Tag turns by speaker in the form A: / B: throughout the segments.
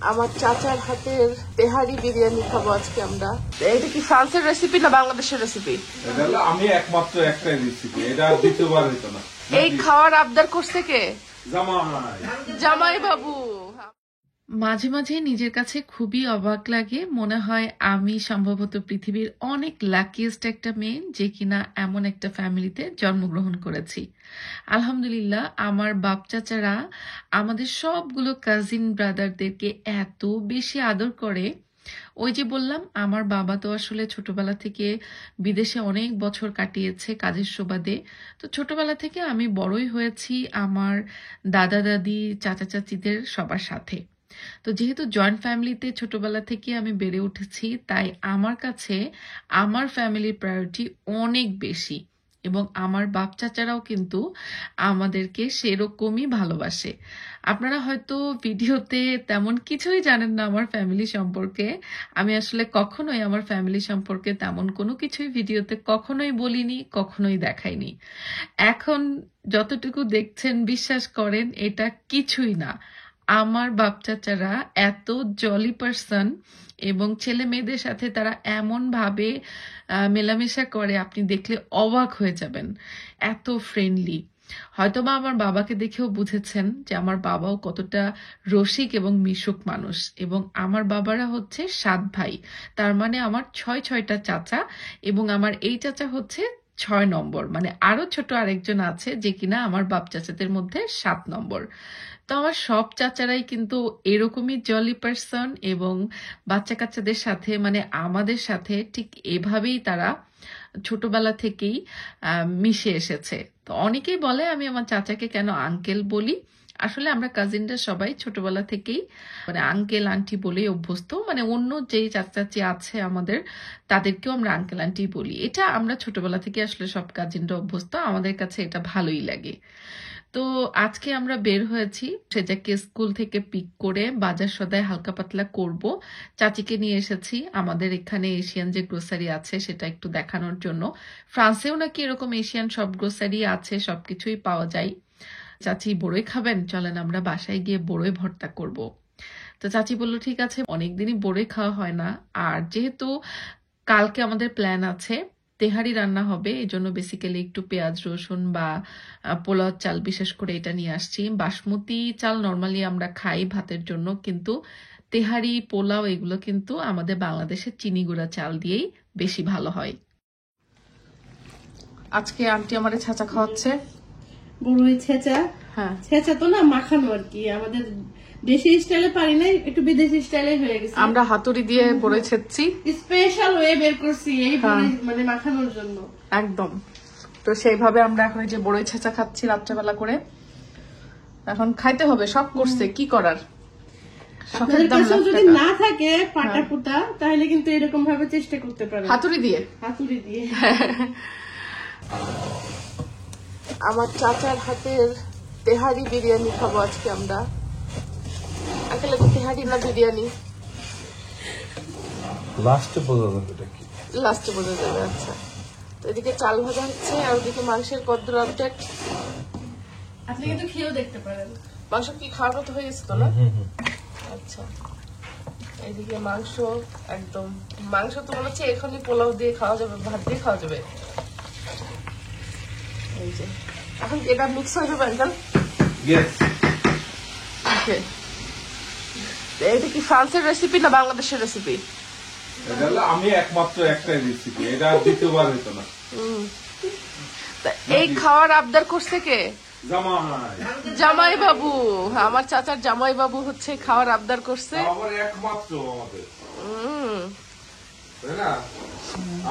A: আমার চাচার হাতের তেহারি বিরিয়ানি খাবো আজকে আমরা। এটা কি ফ্রান্সের রেসিপি না বাংলাদেশের রেসিপি?
B: আমি একমাত্র একটাই রেসিপি, এটা দ্বিতীয়বার হইতো না।
A: এই খাওয়ার আবদার করছে কে? জামাই বাবু।
C: মাঝে মাঝে নিজের কাছে খুবই অবাক লাগে, মনে হয় আমি সম্ভবত পৃথিবীর অনেক লাকিয়েস্ট একটা মেয়ে যে কিনা এমন একটা ফ্যামিলিতে জন্মগ্রহণ করেছি। আলহামদুলিল্লাহ, আমার বাপ চাচারা আমাদের সবগুলো কাজিন ব্রাদারদেরকে এত বেশি আদর করে। ওই যে বললাম, আমার বাবা তো আসলে ছোটবেলা থেকে বিদেশে অনেক বছর কাটিয়েছে কাজের সুবাদে। তো ছোটবেলা থেকে আমি বড়ই হয়েছি আমার দাদা দাদি চাচা চাচিদের সবার সাথে। তো যেহেতু জয়েন্ট ফ্যামিলিতে ছোটবেলা থেকে আমি বেড়ে উঠেছি, তাই আমার কাছে আমার ফ্যামিলির প্রায়োরিটি অনেক বেশি, এবং আমার বাপ চাচারাও কিন্তু আমাদেরকে সেরকমই ভালোবাসে। আপনারা হয়তো ভিডিওতে তেমন কিছুই জানেন না আমার ফ্যামিলি সম্পর্কে। আমি আসলে কখনোই আমার ফ্যামিলি সম্পর্কে তেমন কোনো কিছুই ভিডিওতে কখনোই বলিনি, কখনোই দেখাইনি। এখন যতটুকু দেখছেন, বিশ্বাস করেন এটা কিছুই না। আমার বাপ চাচারা এত জলি পারসন, এবং ছেলে মেয়েদের সাথে তারা এমন ভাবে মেলামেশা করে, আপনি দেখলে অবাক হয়ে যাবেন, এত ফ্রেন্ডলি। হয়তোবা আমার বাবাকে দেখেও বুঝেছেন যে আমার বাবাও কতটা রসিক এবং মিশুক মানুষ। এবং আমার বাবারা হচ্ছে 7 ভাই, তার মানে আমার 6টা চাচা, এবং আমার এই চাচা হচ্ছে 6 নম্বর, মানে আরো ছোট আরেকজন আছে যে কিনা আমার বাপ চাচাদের মধ্যে 7 নম্বর। তো আমার সব চাচারাই কিন্তু এরকমই জলি পারসন, এবং বাচ্চা কাচ্চাদের সাথে মানে আমাদের সাথে ঠিক এভাবেই তারা ছোটবেলা থেকেই মিশে এসেছে। তো অনেকেই বলে আমি আমার চাচাকে কেন আঙ্কেল বলি। আসলে আমরা কাজিনরা সবাই ছোটবেলা থেকেই মানে আঙ্কেল আন্টি বলেই অভ্যস্ত, মানে অন্য যেই চাচা চাচি আছে আমাদের তাদেরকেও আমরা আঙ্কেল আন্টি বলি। এটা আমরা ছোটবেলা থেকে আসলে সব কাজিনরা অভ্যস্ত, আমাদের কাছে এটা ভালোই লাগে। তো আজকে আমরা বের হয়েছি সেজাকে স্কুল থেকে পিক করে বাজার সদায় হালকা পাতলা করব। চাচিকে নিয়ে এসেছি আমাদের এখানে এশিয়ান যে গ্রোসারি আছে সেটা একটু দেখানোর জন্য। ফ্রান্সেও নাকি এরকম এশিয়ান সব গ্রোসারি আছে, সবকিছুই পাওয়া যায়। চাচি বড়ই খাবেন, চলেন আমরা বাসায় গিয়ে বড়ই ভর্তা করব। তো চাচি বললো ঠিক আছে, অনেকদিনই বড়ই খাওয়া হয় না, আর যেহেতু কালকে আমাদের প্ল্যান আছে তেহারি রান্না হবে, এই জন্য বেসিক্যালি একটু পেঁয়াজ রসুন বা পোলাও চাল বিশেষ করে এটা নিয়ে আসছি। বাসমতি চাল নর্মালি আমরা খাই ভাতের জন্য, কিন্তু তেহারি পোলাও এগুলো কিন্তু আমাদের বাংলাদেশের চিনি গুঁড়া চাল দিয়েই বেশি ভালো হয়।
A: আজকে আন্টি আমারে ছাঁচা খাওয়াচ্ছে,
D: বড়ই ছেঁচা।
A: হ্যাঁ,
D: ছেঁচা তো না, মাখানো আর কি। আমাদের দেশি স্টাইলে পারি না, একটু বিদেশি স্টাইলে হয়ে গেছে।
A: আমরা হাতুড়ি দিয়ে বড়ই ছেঁচছি,
D: স্পেশাল ওয়ে বের করছি এই বড়ই মানে মাখানোর জন্য
A: একদম। তো সেইভাবে আমরা এখন এই যে বড়ই ছেঁচা খাচ্ছি রাত্রেবেলা করে। এখন খাইতে হবে, শখ করছে, কি করার।
D: আপনাদের কাছেও যদি না থাকে পাটা পুটা, তাহলে কিন্তু এরকম ভাবে চেষ্টা করতে পারেন
A: হাতুড়ি দিয়ে।
D: হাতুড়ি দিয়ে।
A: আমার চাচার হাতের তেহারি বিরিয়ানি খাবো আজকে আমরা। আঙ্কেল এটা তেহারি না বিরিয়ানি?
B: লাস্টে বোঝা যাবে এটা কি,
A: লাস্টে বোঝা যাবে। আচ্ছা, তো এদিকে চাল ভাজা হচ্ছে আর ওদিকে মাংসের কদ্দুর আপডেট।
D: আপনি কিন্তু খেয়েও দেখতে পারেন।
A: মাংস কি খাওয়ার মতো হয়ে গেছে তো না? আচ্ছা, এদিকে মাংস একদম, মাংস তো মনে হচ্ছে এখনই পোলাও দিয়ে খাওয়া যাবে, ভাত দিয়ে খাওয়া যাবে। এই যে এখন এটা মিক্স হয়ে যাবে আঙ্কেল। ওকে, এটা কি ফ্রান্সের রেসিপি না বাংলাদেশের রেসিপি?
B: আমি একমাত্র একটাই রেসিপি, এটা দ্বিতীয়বার হইতো না।
A: এই খাওয়ার আবদার করছে কে? জামাই বাবু। আমার চাচার জামাই বাবু হচ্ছে খাওয়ার আবদার করছে।
B: একমাত্র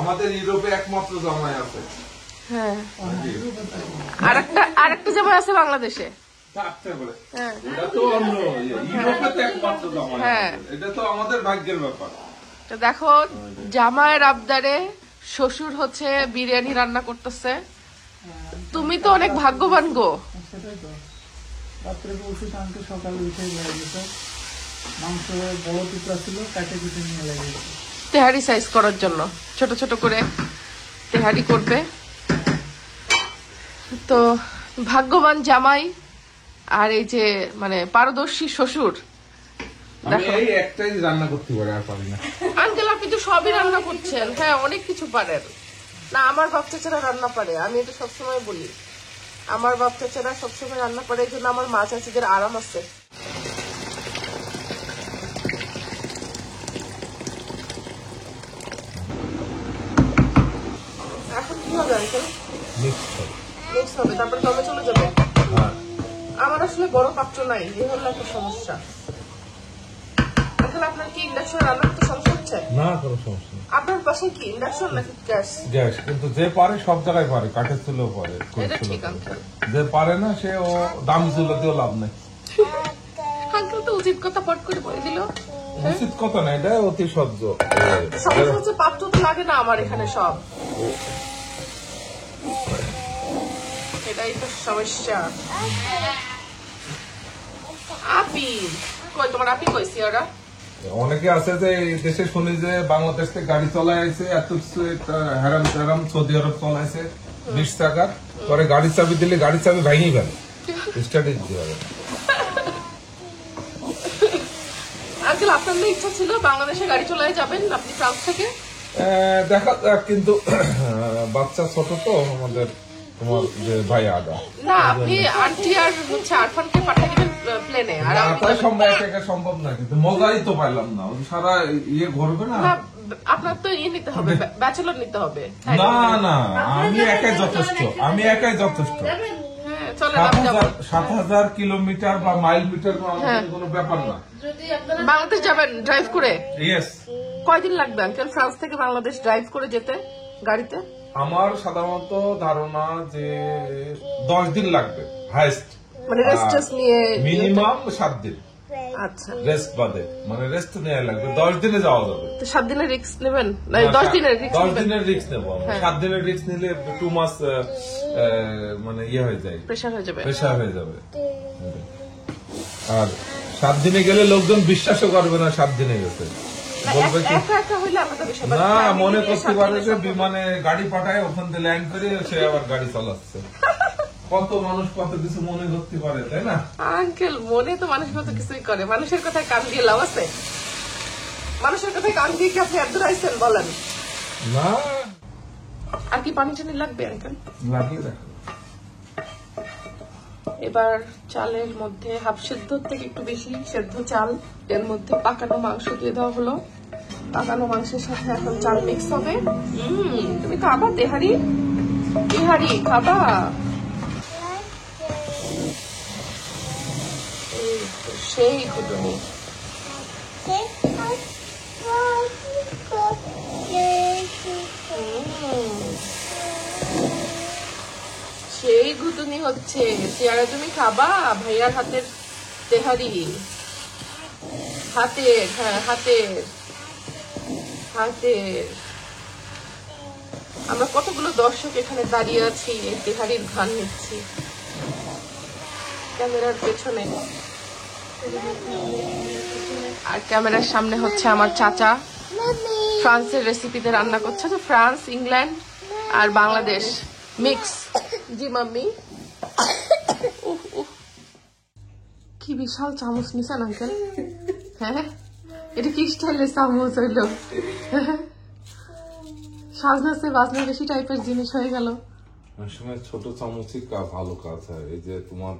B: আমাদের ইউরোপে একমাত্র জামাই আছে।
A: হ্যাঁ, আরেকটা জামাই আছে বাংলাদেশে।
B: এটা তো আমাদের ভাগ্যের ব্যাপার।
A: তো দেখো, জামাইয়ের আবদারে শ্বশুর হচ্ছে বিরিয়ানি রান্না করতেছে। তুমি তো অনেক ভাগ্যবান গো। তেহারি সাইজ করার জন্য ছোট ছোট করে তেহারি করবে। তো ভাগ্যবান জামাই আর এই যে মানে পারদর্শী শ্বশুর,
B: আমি এই একটাই রান্না করতে পারি, আর পারি না।
A: আঙ্কেল আপনি তো সবই রান্না করছেন, হ্যাঁ অনেক কিছু পারেন না। আমার বাপ চাচারা রান্না পারে, আমি এটা সবসময় বলি। আমার বাপ চাচারা সবসময় রান্না পারে, এই জন্য আমার মা চাচিদের আরাম আছে। এখন কি হবে আঙ্কেল? মিক্স হবে, তারপর দমে চলে যাবে। আমার আসলে বড় পাত্র নাই, এই হলো একটা সমস্যা। আঙ্কেল আপনার কি ইন্ডাকশন রান্নার তো সমস্যা হচ্ছে?
B: না, কোনো সমস্যা নেই।
A: আপনার বাসায় কি ইন্ডাকশন নাকি গ্যাস?
B: গ্যাস, কিন্তু যে পারে সব জায়গায় পারে, কাঠের চুলেও পারে।
A: এটা ঠিক আঙ্কেল।
B: যে পারে না সে ও দামি চুলে দিয়েও লাভ নেই।
A: আঙ্কেল তো উচিত কথা পট করে বলে দিল।
B: উচিত কথা না, এটা অতি সহ্য।
A: সমস্যা হচ্ছে পাত্র তো লাগে না আমার এখানে সব, এটাই তো সমস্যা। আপি কই, তোমার আপি কইছি ওরা?
B: অনেকে আছে যে এই দেশে শুনি যে বাংলাদেশ থেকে গাড়ি চলাই আছে, এত হেরাম টেরাম সৌদি আরব চলাইছে 20 টাকা, পরে গাড়ির চাবি দিলে গাড়ির চাবি ভাঙিয়ে গেল, স্টার্টে দিতে হবে।
A: আঙ্কেল আপনার না ইচ্ছা ছিল বাংলাদেশে গাড়ি চলাই যাবেন আপনি ফ্রান্স থেকে?
B: দেখা যাক, কিন্তু বাচ্চা ছোট তো আমাদের, তোমার যে ভাই আদা
A: না, আপনি আন্টি আর হচ্ছে আরফানকে পাঠিয়ে দিবেন প্লেনে, আর
B: একা সম্ভব না, কিন্তু মজাই তো পাইলাম না, সারা ইয়ে ঘুরবে না।
A: আপনার তো ইয়ে নিতে হবে, ব্যাচেলর নিতে হবে।
B: না না, আমি একাই যথেষ্ট, আমি একাই যথেষ্ট।
A: হ্যাঁ চলেন,
B: 7,000 কিলোমিটার বা মাইল মিটার কোনো ব্যাপার না।
A: বাংলাদেশ যাবেন ড্রাইভ করে?
B: ইয়েস।
A: কয়দিন লাগবে আঙ্কেল ফ্রান্স থেকে বাংলাদেশ ড্রাইভ করে যেতে গাড়িতে?
B: আমার সাধারণত ধারণা যে 10 দিন লাগবে হাইস্ট,
A: মানে রেস্ট নিয়ে
B: মিনিমাম 7 দিন।
A: আচ্ছা,
B: রেস্ট বাদে, মানে রেস্ট নেওয়া লাগবে, 10 দিনে যাওয়া যাবে।
A: তো 7 দিনের রিস্ক নেবেন? না 10 দিনের রিস্ক?
B: 10 দিনের রিস্ক নেব। 7 দিনের রিস্ক নিলে 2 মাস মানে ইয়ে হয়ে যায়,
A: প্রেশার হয়ে যাবে।
B: প্রেশার হয়ে যাবে। আর 7 দিনে গেলে লোকজন বিশ্বাসও করবে না 7 দিনে গেছে, বলবে কি
A: একা একা হইলে আলাদা বিষয়,
B: না, মনে করতে পারে যে বিমানে গাড়ি পাঠায়, ওখান থেকে ল্যান্ড করে সে আবার গাড়ি চালাচ্ছে। কত মানুষ কত কিছু মনে করতে পারে, তাই না
A: আঙ্কেল? মনে তো মানুষ কত কিছুই করে, মানুষের কথায় কান দিয়ে লাভ আছে? মানুষের কথায় কান দিয়ে কি আপনি এত আইছেন বলেন?
B: না।
A: আর কি পানি টানি লাগবে আঙ্কেল?
B: লাগিয়ে দেখো।
A: এবার চালের মধ্যে হাফ সেদ্ধ থেকে একটু বেশি সেদ্ধ চাল, এর মধ্যে পাকানো মাংস দিয়ে দেওয়া হলো। পাকানো মাংসের সাথে এখন চাল মিক্স হবে। তুমি খাবা তেহারি? তেহারি খাবা? সেই ঘুটুনি। সেই ঘুটুনি হচ্ছে। চেয়ারে তুমি খাবা ভাইয়ার হাতের তেহারি? হাতের, হ্যাঁ হাতের, হাতের। আমরা কতগুলো দর্শক এখানে দাঁড়িয়ে আছি, এই তেহারির ঘ্রাণ নিচ্ছি ক্যামেরার পেছনে। আর ক্যামেরার সামনে হচ্ছে আমার চাচা, ফ্রান্সের রেসিপিতে রান্না করছে। তো ফ্রান্স, ইংল্যান্ড আর বাংলাদেশ মিক্স। জি মাম্মি। কি বিশাল চামচ নিছেন আঙ্কেল? হ্যাঁ, এটা কি স্টাইলের চামচ হইল? সাজনাছে বাজনা বেশি টাইপের জিনিস হয়ে গেল।
B: সময় ছোট চামচই ভালো কাজ হয়। এই যে তোমার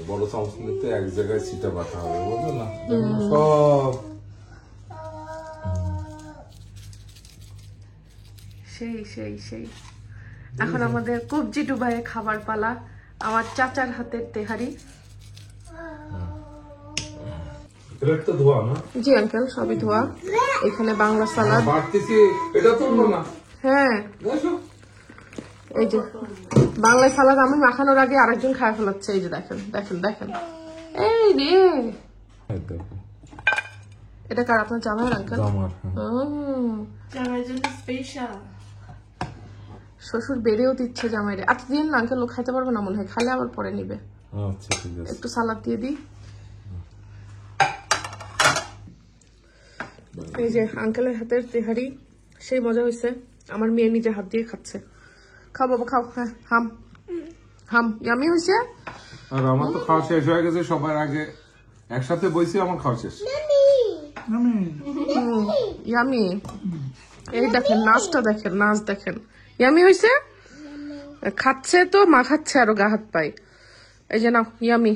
B: বড় চামচ নিতে এক জায়গায় ছিটা বাটা হবে, বুঝলো না? সব
A: সেই সেই সেই। এখন আমাদের কবজি ডুবায়ে খাবার পালা। আমার চাচার হাতের তেহারি।
B: তো ধোয়া না?
A: জি আঙ্কেল, সবই ধোয়া। এখানে বাংলা সালাদ।
B: এটা তুলবো না?
A: হ্যাঁ, এই যে বাংলা সালাদ আমি মাখানোর আগে আরেকজন খায় ফেলাচ্ছে। এই যে দেখেন দেখেন দেখেন, এই রে। এটা কার? আপনার জামাইয়ের আঙ্কেল?
D: জামাইয়ের জন্য স্পেশাল।
A: শ্বশুর বেড়েও দিচ্ছে জামাইরে। আচ্ছা দিন না আঙ্কেল, লোক খাইতে পারবে না মনে হয়, খালে আবার পরে নিবে।
B: আচ্ছা ঠিক আছে,
A: একটু সালাদ দিয়ে দিই। এই যে আঙ্কেলের হাতের তেহারি, সেই মজা হয়েছে। আমার মেয়ে নিজে হাত দিয়ে খাচ্ছে। খাও বাবা খাও। হ্যাঁ, হাম হাম, ইয়ামি হয়েছে।
B: আর আমার তো খাওয়া শেষ হয়ে গেছে সবার আগে, একসাথে বইছি, আমার খাওয়া শেষ।
A: ইয়ামি। এই দেখেন নাচটা দেখেন, নাচ দেখেন। ইয়ামি হয়েছে, খাচ্ছে তো, মা খাচ্ছে আরো গা হাত পাই। এই যে নাও ইয়ামি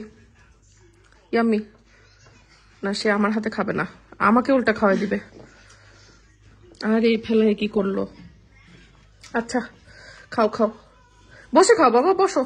A: ইয়ামি। না সে আমার হাতে খাবে না, আমাকে উল্টা খাওয়াই দিবে। আর এই ফেলায় কি করলো। আচ্ছা খাও খাও, বসে খাও বাবা, বসো।